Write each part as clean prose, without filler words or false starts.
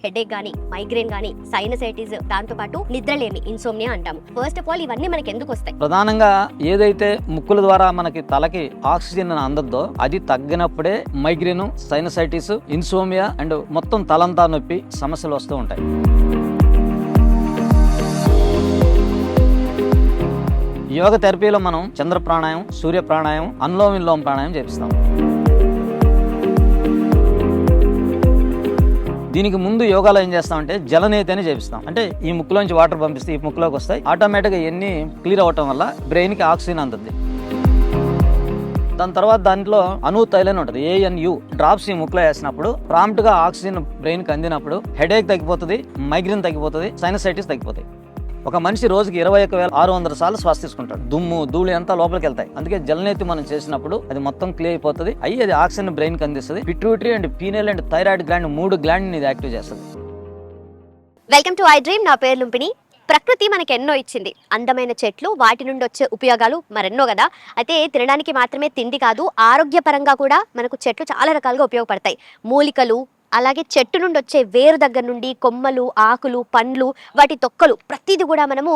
Headache గానీ, migraine గానీ, sinusitis, దాంతోపాటు నిద్రలేమి, ఇన్సోమ్నియా అంటాము. ఫస్ట్ ఆఫ్ ఆల్ ఇవన్నీ మనకి ఎందుకు వస్తాయి? ప్రధానంగా ఏదైతే ముక్కుల ద్వారా మనకి తలకి ఆక్సిజన్ అందద్దో అది తగ్గినప్పుడే మైగ్రేన్, సైనసైటిస్, ఇన్సోమియా అండ్ మొత్తం తలంతా నొప్పి సమస్యలు వస్తూ ఉంటాయి. యోగ థెరపీలో మనం చంద్ర ప్రాణాయం, సూర్య ప్రాణాయం, అనులోమ విలోమ ప్రాణాయం చేపిస్తాం. దీనికి ముందు యోగాలో ఏం చేస్తామంటే జలనేతి అని చేపిస్తాం. అంటే ఈ ముక్కులోంచి వాటర్ పంపిస్తే ఈ ముక్కులోకి వస్తాయి, ఆటోమేటిక్గా ఇవన్నీ క్లియర్ అవటం వల్ల బ్రెయిన్కి ఆక్సిజన్ అందుతుంది. దాని తర్వాత దాంట్లో అణు తైలం ఉంటుంది, ANU డ్రాప్స్ ఈ ముక్కులో వేసినప్పుడు ప్రాంప్ట్గా ఆక్సిజన్ బ్రెయిన్కి అందినప్పుడు హెడేక్ తగ్గిపోతుంది, మైగ్రేన్ తగ్గిపోతుంది, సైనసైటిస్ తగ్గిపోతాయి. ఒక మనిషి రోజుకి 21,600 సార్లు శ్వాస తీసుకుంటాడు. దుమ్ము ధూళి అంతా లోపలికి వెళ్తాయి. అందుకే జలనేతి మనం చేసినప్పుడు అది మొత్తం క్లియర్ అయిపోతుంది. అది ఆక్సిజన్ బ్రెయిన్ కి అందిస్తుంది. Pituitary and penal and thyroid gland 3 gland ఇది యాక్టివ్ చేస్తుంది. Welcome to I dream. నా పేరు లుంపిని. ప్రకృతి మనకి ఎన్నో ఇచ్చింది, అందమైన చెట్లు, వాటి నుండి వచ్చే ఉపయోగాలు మరెన్నో కదా. అయితే తినడానికి మాత్రమే తిండి కాదు, ఆరోగ్యపరంగా కూడా మనకు చెట్లు చాలా రకాలుగా ఉపయోగపడతాయి. మూలికలు, అలాగే చెట్టు నుండి వచ్చే వేరు దగ్గర నుండి కొమ్మలు, ఆకులు, పండ్లు, వాటి తొక్కలు ప్రతిదీ కూడా మనము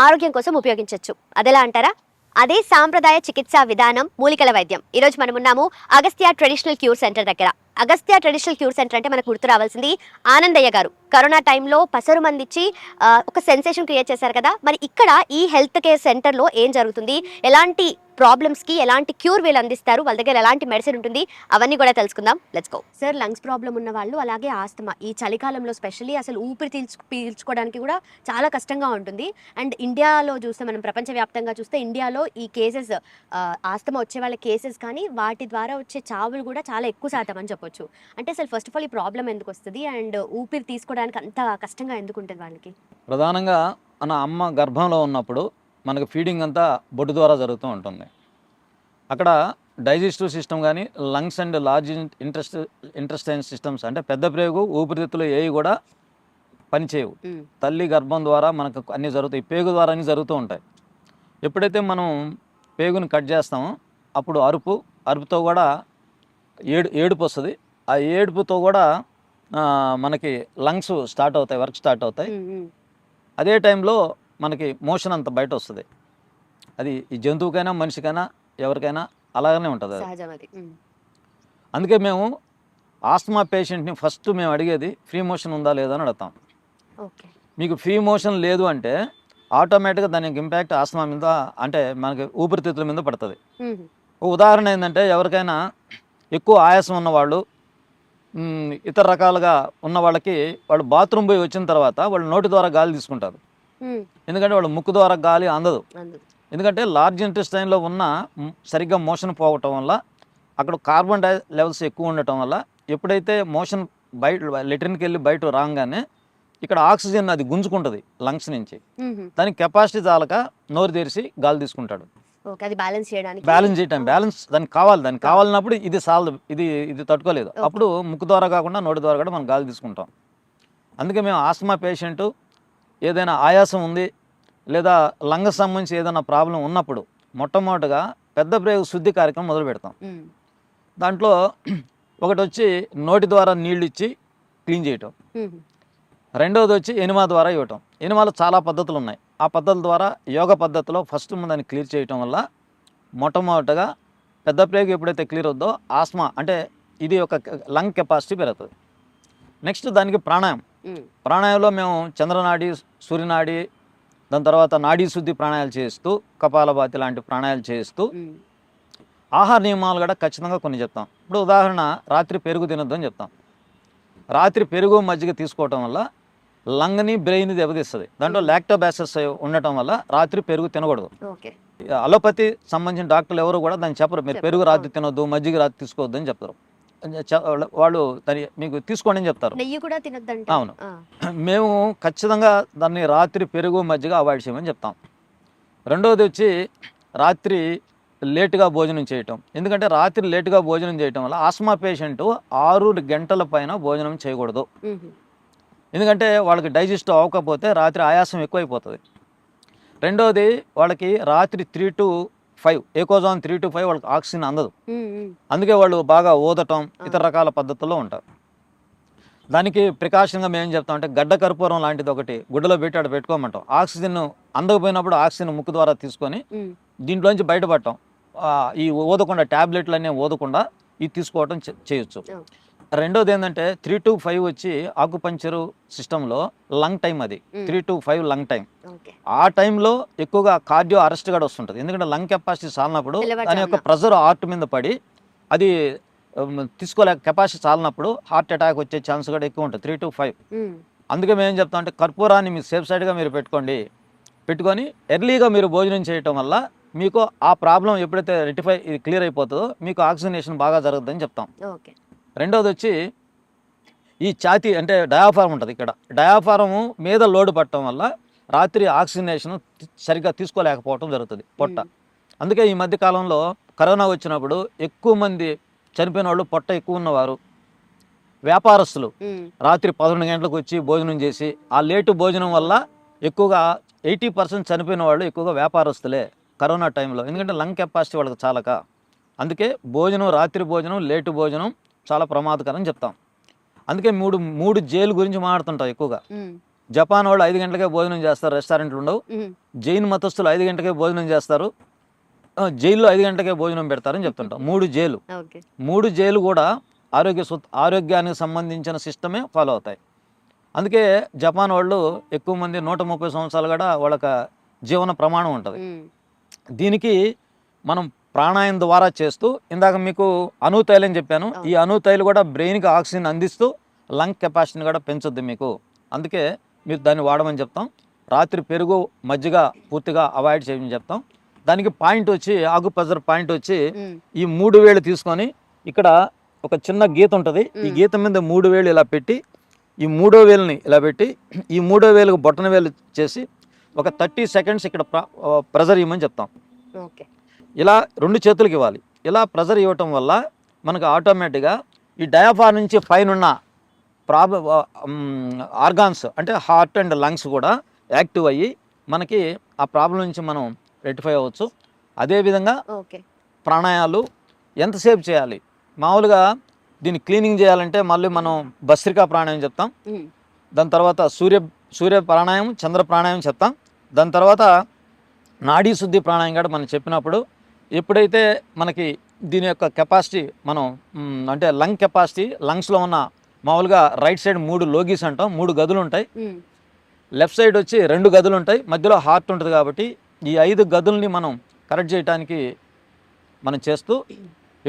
ఆరోగ్యం కోసం ఉపయోగించవచ్చు. అదెలా అంటారా? అదే సాంప్రదాయ చికిత్సా విధానం మూలికల వైద్యం. ఈరోజు మనం ఉన్నాము అగస్త్య ట్రెడిషనల్ క్యూర్ సెంటర్ దగ్గర. అగస్త్య ట్రెడిషనల్ క్యూర్ సెంటర్ అంటే మనకు గుర్తు రావాల్సింది ఆనందయ్య గారు. కరోనా టైంలో పసరు మందిచ్చి ఒక సెన్సేషన్ క్రియేట్ చేశారు కదా. మరి ఇక్కడ ఈ హెల్త్ కేర్ సెంటర్లో ఏం జరుగుతుంది, ఎలాంటి ప్రాబ్లమ్స్కి ఎలాంటి క్యూర్ వీళ్ళు అందిస్తారు, వాళ్ళ దగ్గర ఎలాంటి మెడిసిన్ ఉంటుంది, అవన్నీ కూడా తెలుసుకుందాం. Let's go. Sir, lungs problem ఉన్న వాళ్ళు, అలాగే ఆస్తమా, ఈ చలికాలంలో స్పెషల్లీ అసలు ఊపిరి పీల్చుకోవడానికి కూడా చాలా కష్టంగా ఉంటుంది. అండ్ ఇండియాలో చూస్తే, మనం ప్రపంచవ్యాప్తంగా చూస్తే ఇండియాలో ఈ కేసెస్, ఆస్తమా వచ్చే వాళ్ళ కేసెస్ కానీ వాటి ద్వారా వచ్చే చావులు కూడా చాలా ఎక్కువ శాతం అని చెప్పొచ్చు. అంటే అసలు ఫస్ట్ ఆఫ్ ఆల్ ఈ ప్రాబ్లం ఎందుకు వస్తుంది, అండ్ ఊపిరి తీసుకోవడానికి అంత కష్టంగా ఎందుకు ఉంటుంది వాళ్ళకి? ప్రధానంగా మన అమ్మ గర్భంలో ఉన్నప్పుడు మనకు ఫీడింగ్ అంతా బొడ్డు ద్వారా జరుగుతూ ఉంటుంది. అక్కడ డైజెస్టివ్ సిస్టమ్ కానీ lungs and large intestine systems అంటే పెద్ద ప్రేగు, ఊపిరితిత్తులు ఏవి కూడా పనిచేయవు. తల్లి గర్భం ద్వారా మనకు అన్నీ జరుగుతాయి, పేగు ద్వారా అన్నీ జరుగుతూ ఉంటాయి. ఎప్పుడైతే మనం పేగుని కట్ చేస్తామో అప్పుడు అరుపుతో కూడా ఏడుపు వస్తుంది. ఆ ఏడుపుతో కూడా మనకి లంగ్స్ స్టార్ట్ అవుతాయి, వర్క్ స్టార్ట్ అవుతాయి. అదే టైంలో మనకి మోషన్ అంత బయట వస్తుంది. అది ఈ జంతువుకైనా మనిషికైనా ఎవరికైనా అలాగనే ఉంటుంది. అందుకే మేము ఆస్తమా పేషెంట్ని ఫస్ట్ మేము అడిగేది ఫ్రీ మోషన్ ఉందా లేదా అని అడుగుతాం. మీకు ఫ్రీ మోషన్ లేదు అంటే ఆటోమేటిక్గా దానికి ఇంపాక్ట్ ఆస్తమా మీద, అంటే మనకి ఊపిరితిత్తుల మీద పడుతుంది. ఉదాహరణ ఏంటంటే, ఎవరికైనా ఎక్కువ ఆయాసం ఉన్నవాళ్ళు, ఇతర రకాలుగా ఉన్న వాళ్ళకి వాళ్ళు బాత్రూమ్ పోయి వచ్చిన తర్వాత వాళ్ళు నోటి ద్వారా గాలి తీసుకుంటారు. ఎందుకంటే వాళ్ళు ముక్కు ద్వారా గాలి అందదు. ఎందుకంటే లార్జ్ ఇంటెస్టైన్లో ఉన్న సరిగ్గా మోషన్ పోవటం వల్ల, అక్కడ కార్బన్ డై లెవెల్స్ ఎక్కువ ఉండటం వల్ల, ఎప్పుడైతే మోషన్ బయట లెట్రిన్కి వెళ్ళి బయట రాగానే ఇక్కడ ఆక్సిజన్ అది గుంజుకుంటుంది లంగ్స్ నుంచి. దానికి కెపాసిటీ చాలక నోరు తెరిచి గాలి తీసుకుంటాడు. బ్యాలెన్స్ చేయటం, దానికి కావాలన్నప్పుడు ఇది ఇది తట్టుకోలేదు, అప్పుడు ముక్కు ద్వారా కాకుండా నోటి ద్వారా కూడా మనం గాలి తీసుకుంటాం. అందుకే మేము ఆస్తమా పేషెంట్ ఏదైనా ఆయాసం ఉంది లేదా లంగ్స్ సంబంధించి ఏదైనా ప్రాబ్లం ఉన్నప్పుడు మొట్టమొదటిగా పెద్ద ప్రేగు శుద్ధి కార్యక్రమం మొదలు పెడతాం. దాంట్లో ఒకటి వచ్చి నోటి ద్వారా నీళ్ళు ఇచ్చి క్లీన్ చేయటం, రెండవది వచ్చి ఎనిమా ద్వారా ఇవ్వటం. ఎనిమాలో చాలా పద్ధతులు ఉన్నాయి. ఆ పద్ధతుల ద్వారా యోగ పద్ధతిలో ఫస్ట్ దాన్ని క్లియర్ చేయటం వల్ల మొట్టమొదటిగా పెద్ద ప్రేగు ఎప్పుడైతే క్లియర్ అవుద్దో ఆస్మా, అంటే ఇది ఒక లంగ్ కెపాసిటీ పెరుగుతుంది. నెక్స్ట్ దానికి ప్రాణాయంలో మేము చంద్రనాడి, సూర్యనాడి, దాని తర్వాత నాడీ శుద్ధి ప్రాణాయాలు చేస్తూ, కపాలభాతి లాంటి ప్రాణాయాలు చేస్తూ ఆహార నియమాలు కూడా ఖచ్చితంగా కొన్ని చెప్తాం. ఇప్పుడు ఉదాహరణ, రాత్రి పెరుగు తినొద్దు అని చెప్తాం. రాత్రి పెరుగు మజ్జిగ తీసుకోవటం వల్ల లంగ్ని బ్రెయిన్ దెబ్బతీస్తుంది. దాంట్లో లాక్టోబాసిల్లస్ ఉండటం వల్ల రాత్రి పెరుగు తినకూడదు. అలోపతి సంబంధించిన డాక్టర్లు ఎవరు కూడా దాన్ని చెప్పరు, మీరు పెరుగు రాత్రి తినొద్దు, మజ్జిగ రాత్రి తీసుకోవద్దు అని చెప్తారు. వాళ్ళు మీకు తీసుకోండి అని చెప్తారు. అవును, మేము ఖచ్చితంగా దాన్ని రాత్రి పెరుగు మజ్జిగ అవాయిడ్ చేయమని చెప్తాం. రెండవది వచ్చి రాత్రి లేటుగా భోజనం చేయటం. ఎందుకంటే రాత్రి లేటుగా భోజనం చేయటం వల్ల ఆస్మా పేషెంట్ 6 గంటల పైన భోజనం చేయకూడదు. ఎందుకంటే వాళ్ళకి డైజెస్ట్ అవ్వకపోతే రాత్రి ఆయాసం ఎక్కువైపోతుంది. రెండవది, వాళ్ళకి రాత్రి 3 to 5 ఏకోజాన్ 3 to 5 వాళ్ళకి ఆక్సిజన్ అందదు. అందుకే వాళ్ళు బాగా ఊదటం, ఇతర రకాల పద్ధతుల్లో ఉంటారు. దానికి ప్రికాషన్గా మేము ఏం చెప్తామంటే గడ్డ కర్పూరం లాంటిది ఒకటి గుడ్డలో పెట్టి అక్కడ పెట్టుకోమంటాం. ఆక్సిజన్ అందకపోయినప్పుడు ఆక్సిజన్ ముక్కు ద్వారా తీసుకొని దీంట్లోంచి బయటపడటం. ఈ ఊదకుండా ట్యాబ్లెట్లు అన్నీ ఊదకుండా ఇది తీసుకోవటం చేయొచ్చు. రెండోది ఏంటంటే 3 to 5 వచ్చి ఆకుపంచరు సిస్టంలో లంగ్ టైం, అది 3 to 5 లంగ్ టైం. ఆ టైంలో ఎక్కువగా కార్డియో అరెస్ట్ కూడా వస్తుంటుంది. ఎందుకంటే లంగ్ కెపాసిటీ చాలినప్పుడు దాని యొక్క ప్రెజర్ హార్ట్ మీద పడి అది తీసుకోలేక కెపాసిటీ చాలినప్పుడు హార్ట్ అటాక్ వచ్చే ఛాన్స్ కూడా ఎక్కువ ఉంటుంది 3 to 5. అందుకే మేము ఏం చెప్తాం అంటే కర్పూరాన్ని మీరు సేఫ్ సైడ్గా మీరు పెట్టుకొని ఎర్లీగా మీరు భోజనం చేయటం వల్ల మీకు ఆ ప్రాబ్లం ఎప్పుడైతే క్లియర్ అయిపోతుందో మీకు ఆక్సిజనేషన్ బాగా జరుగుతుందని చెప్తాం. రెండోది వచ్చి ఈ ఛాతీ అంటే డయాఫారం ఉంటుంది. ఇక్కడ డయాఫారము మీద లోడ్ పట్టడం వల్ల రాత్రి ఆక్సిజనేషన్ సరిగ్గా తీసుకోలేకపోవడం జరుగుతుంది పొట్ట. అందుకే ఈ మధ్య కాలంలో కరోనా వచ్చినప్పుడు ఎక్కువ మంది చనిపోయిన వాళ్ళు పొట్ట ఎక్కువ ఉన్నవారు, వ్యాపారస్తులు రాత్రి 11 గంటలకు వచ్చి భోజనం చేసి ఆ లేటు భోజనం వల్ల ఎక్కువగా 80% చనిపోయిన వాళ్ళు ఎక్కువగా వ్యాపారస్తులే కరోనా టైంలో. ఎందుకంటే లంగ్ కెపాసిటీ వాళ్ళకి చాలక. అందుకే భోజనం, రాత్రి భోజనం, లేటు భోజనం చాలా ప్రమాదకరం చెప్తాం. అందుకే మూడు జైలు గురించి మాట్లాడుతుంటాం ఎక్కువగా. జపాన్ వాళ్ళు 5 గంటలకే భోజనం చేస్తారు, రెస్టారెంట్లు ఉండవు. జైన్ మతస్థులు 5 గంటలకే భోజనం చేస్తారు, జైల్లో 5 గంటలకే భోజనం పెడతారని చెప్తుంటాం. 3 జైలు కూడా ఆరోగ్యానికి సంబంధించిన సిస్టమే ఫాలో అవుతాయి. అందుకే జపాన్ వాళ్ళు ఎక్కువ మంది 130 సంవత్సరాలు కూడా వాళ్ళకి జీవన ప్రమాణం ఉంటుంది. దీనికి మనం ప్రాణాయామం ద్వారా చేస్తూ, ఇందాక మీకు అణుతైలం చెప్పాను, ఈ అణుతైలు కూడా బ్రెయిన్కి ఆక్సిజన్ అందిస్తూ లంగ్ కెపాసిటీని కూడా పెంచుద్ది మీకు. అందుకే మీరు దాన్ని వాడమని చెప్తాం. రాత్రి పెరుగు, మజ్జిగ పూర్తిగా అవాయిడ్ చేయమని చెప్తాం. దానికి పాయింట్ వచ్చి ఆకుపజర్ పాయింట్ వచ్చి ఈ 3 వేలు తీసుకొని ఇక్కడ ఒక చిన్న గీత ఉంటుంది. ఈ గీత మీద 3 వేలు ఇలా పెట్టి ఈ 3వ వేలుని ఇలా పెట్టి ఈ 3వ వేలుకు బొట్టన వేలు చేసి ఒక 30 సెకండ్స్ ఇక్కడ ప్రెజర్ ఇవ్వమని చెప్తాం. ఇలా 2 చేతులకి ఇవ్వాలి. ఇలా ప్రెజర్ ఇవ్వటం వల్ల మనకు ఆటోమేటిక్గా ఈ డయాఫార్ నుంచి పైన ఉన్న ఆర్గాన్స్ అంటే హార్ట్ అండ్ లంగ్స్ కూడా యాక్టివ్ అయ్యి మనకి ఆ ప్రాబ్లం నుంచి మనం రెక్టిఫై అవ్వచ్చు. అదేవిధంగా ప్రాణాయాలు ఎంతసేపు చేయాలి? మామూలుగా దీన్ని క్లీనింగ్ చేయాలంటే మళ్ళీ మనం భస్త్రికా ప్రాణాయామం చెప్తాం. దాని తర్వాత సూర్య ప్రాణాయామం, చంద్ర ప్రాణాయామం చెప్తాం. దాని తర్వాత నాడీ శుద్ధి ప్రాణాయామం కూడా మనం చెప్పినప్పుడు ఎప్పుడైతే మనకి దీని యొక్క కెపాసిటీ మనం అంటే లంగ్ కెపాసిటీ, లంగ్స్లో ఉన్న మామూలుగా రైట్ సైడ్ 3 లోగీస్ అంటాం, 3 గదులు ఉంటాయి. లెఫ్ట్ సైడ్ వచ్చి 2 గదులు ఉంటాయి, మధ్యలో హార్ట్ ఉంటుంది. కాబట్టి ఈ 5 గదుల్ని మనం కరెక్ట్ చేయడానికి మనం చేస్తూ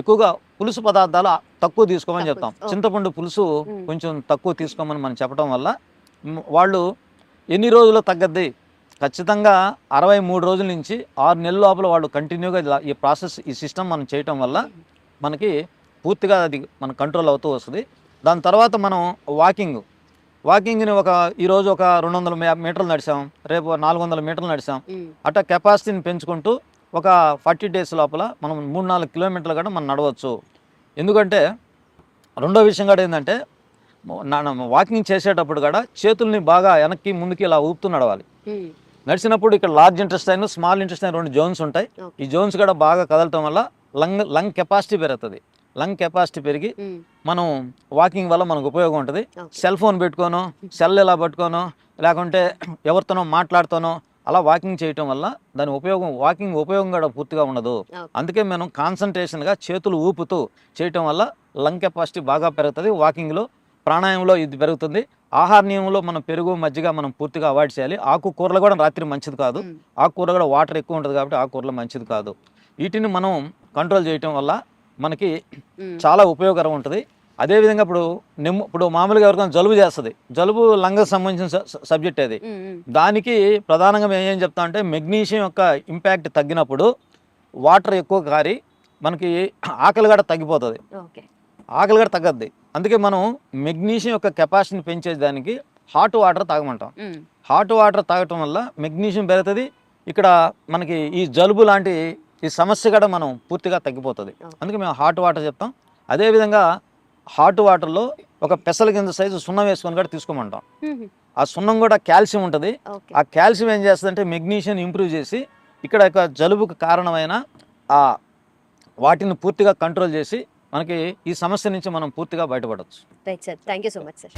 ఎక్కువగా పులుసు పదార్థాలు తక్కువ తీసుకోమని చెప్తాం. చింతపండు పులుసు కొంచెం తక్కువ తీసుకోమని మనం చెప్పడం వల్ల వాళ్ళు ఎన్ని రోజుల్లో తగ్గద్ది? ఖచ్చితంగా 63 రోజుల నుంచి 6 నెలల లోపల వాళ్ళు కంటిన్యూగా ఈ సిస్టమ్ మనం చేయటం వల్ల మనకి పూర్తిగా అది మన కంట్రోల్ అవుతూ వస్తుంది. దాని తర్వాత మనం వాకింగ్ని ఈరోజు ఒక 200 మీటర్లు నడిచాం, రేపు 400 మీటర్లు నడిచాం. అట్లా కెపాసిటీని పెంచుకుంటూ ఒక 40 డేస్ లోపల మనం 3-4 కిలోమీటర్లు కూడా మనం నడవచ్చు. ఎందుకంటే రెండో విషయం కూడా ఏంటంటే వాకింగ్ చేసేటప్పుడు కూడా చేతుల్ని బాగా వెనక్కి ముందుకి ఇలా ఊపుతూ నడవాలి. నడిచినప్పుడు ఇక్కడ large intestine, small intestine 2 zones ఉంటాయి. ఈ జోన్స్ కూడా బాగా కదలటం వల్ల లంగ్ కెపాసిటీ పెరుగుతుంది. లంగ్ కెపాసిటీ పెరిగి మనం వాకింగ్ వల్ల మనకు ఉపయోగం ఉంటుంది. సెల్ ఫోన్ పెట్టుకోనో, సెల్ ఇలా పట్టుకోనో, లేకుంటే ఎవరితోనో మాట్లాడుతానో అలా వాకింగ్ చేయటం వల్ల వాకింగ్ ఉపయోగం కూడా పూర్తిగా ఉండదు. అందుకే మనం కాన్సన్ట్రేషన్గా చేతులు ఊపుతూ చేయటం వల్ల లంగ్ కెపాసిటీ బాగా పెరుగుతుంది. వాకింగ్లో, ప్రాణాయామంలో ఇది పెరుగుతుంది. ఆహార నియమంలో మనం పెరుగు, మజ్జిగ మనం పూర్తిగా అవాయిడ్ చేయాలి. ఆకుకూరలు కూడా రాత్రి మంచిది కాదు. ఆకుకూర కూడా వాటర్ ఎక్కువ ఉంటుంది కాబట్టి ఆకుకూరలు మంచిది కాదు. వీటిని మనం కంట్రోల్ చేయటం వల్ల మనకి చాలా ఉపయోగకరం ఉంటుంది. అదేవిధంగా ఇప్పుడు మామూలుగా ఎవరికైనా జలుబు చేస్తుంది, జలుబు లంగ్కి సంబంధించిన సబ్జెక్ట్ అది. దానికి ప్రధానంగా మేము ఏం చెప్తాం అంటే మెగ్నీషియం యొక్క ఇంపాక్ట్ తగ్గినప్పుడు వాటర్ ఎక్కువ కారి మనకి ఆకలి కూడా తగ్గిపోతుంది, ఆకలి కూడా తగ్గద్ది. అందుకే మనం మెగ్నీషియం యొక్క కెపాసిటీని పెంచేదానికి హాట్ వాటర్ తాగమంటాం. హాట్ వాటర్ తాగటం వల్ల మెగ్నీషియం పెరుగుతుంది. ఇక్కడ మనకి ఈ జలుబు లాంటి ఈ సమస్య కూడా మనం పూర్తిగా తగ్గిపోతుంది. అందుకే మేము హాట్ వాటర్ చెప్తాం. అదేవిధంగా హాట్ వాటర్లో ఒక పెసల కింద సైజు సున్నం వేసుకొని కూడా తీసుకోమంటాం. ఆ సున్నం కూడా కాల్షియం ఉంటుంది. ఆ కాల్షియం ఏం చేస్తుంది అంటే మెగ్నీషియం ఇంప్రూవ్ చేసి ఇక్కడ జలుబుకు కారణమైన వాటిని పూర్తిగా కంట్రోల్ చేసి మనకి ఈ సమస్య నుంచి మనం పూర్తిగా బయటపడవచ్చు. Right sir, thank you so much sir.